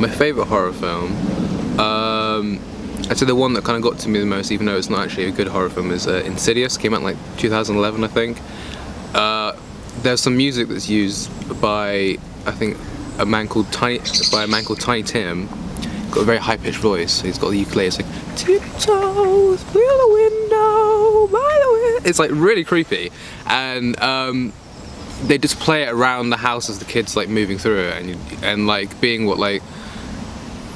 My favourite horror film, I'd say the one that kind of got to me the most, even though it's not actually a good horror film, is Insidious. Came out in like 2011, I think. There's some music that's used by, I think, a man called Tiny Tim. Got a very high-pitched voice. He's got the ukulele. It's like tiptoes through the window by the window. It's like really creepy, and they just play it around the house as the kids like moving through it, and like being what like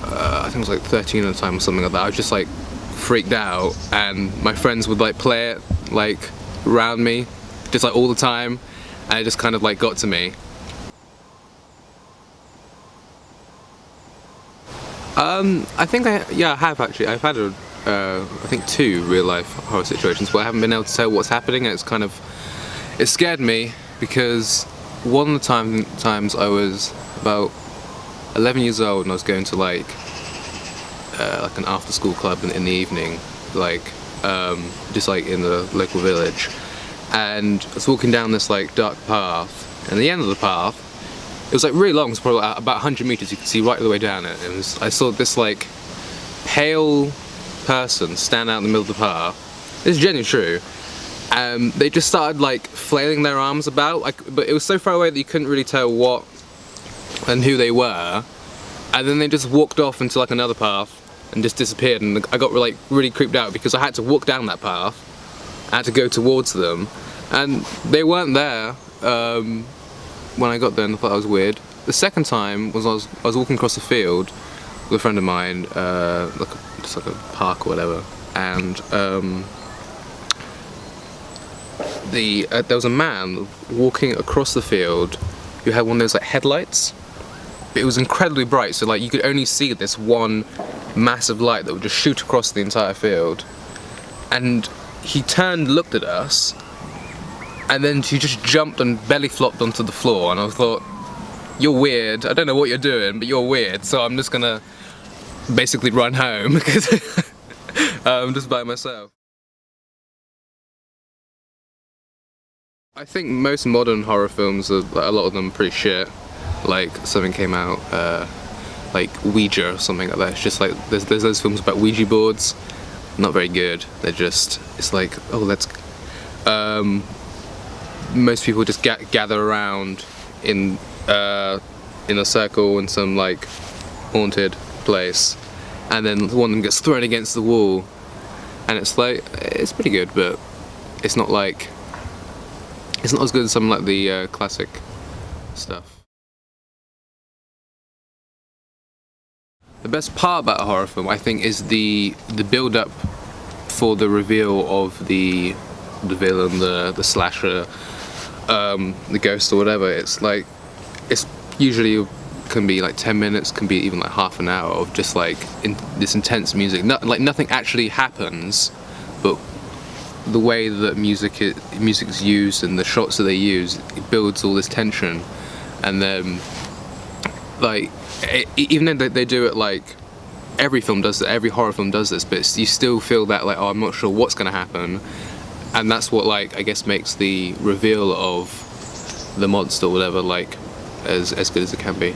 I think it was like 13 at the time or something like that. I was just like freaked out, and my friends would like play it like around me, just like all the time, and it just kind of like got to me. I think I have actually. I've had I think 2 real life horror situations where I haven't been able to tell what's happening, and it scared me because one of the times I was about 11 years old and I was going to like an after school club in the evening, like just like in the local village, and I was walking down this like dark path, and at the end of the path, it was like really long, it was probably about 100 meters, you could see right the way down it. I saw this like pale person stand out in the middle of the path. This is genuinely true. They just started like flailing their arms about, but it was so far away that you couldn't really tell what and who they were. And then they just walked off into like another path and just disappeared. And I got like really creeped out because I had to walk down that path. I had to go towards them, and they weren't there. When I got there, and I thought that was weird. The second time was I was walking across the field with a friend of mine, just like a park or whatever, and there was a man walking across the field who had one of those like headlights. It was incredibly bright, so like you could only see this one massive light that would just shoot across the entire field. And he turned, looked at us, and then she just jumped and belly flopped onto the floor, and I thought, you're weird, I don't know what you're doing, but you're weird, so I'm just gonna basically run home because I'm just by myself. I think most modern horror films, a lot of them are pretty shit. Like something came out, like Ouija or something like that. It's just like, there's those films about Ouija boards, not very good. They're just, it's like, oh let's, most people just gather around in a circle in some like haunted place, and then one of them gets thrown against the wall, and it's like, it's pretty good, but it's not like, it's not as good as some like the classic stuff. The best part about a horror film, I think, is the build-up for the reveal of the villain, the slasher, the ghost or whatever. It's like, it's usually can be like 10 minutes, can be even like half an hour of just like this intense music. Like nothing actually happens, but the way that music is used and the shots that they use, it builds all this tension. And then like, even though they do it, like every film does it, every horror film does this, but you still feel that like, oh, I'm not sure what's gonna happen. And that's what, like, I guess makes the reveal of the monster or whatever like as good as it can be.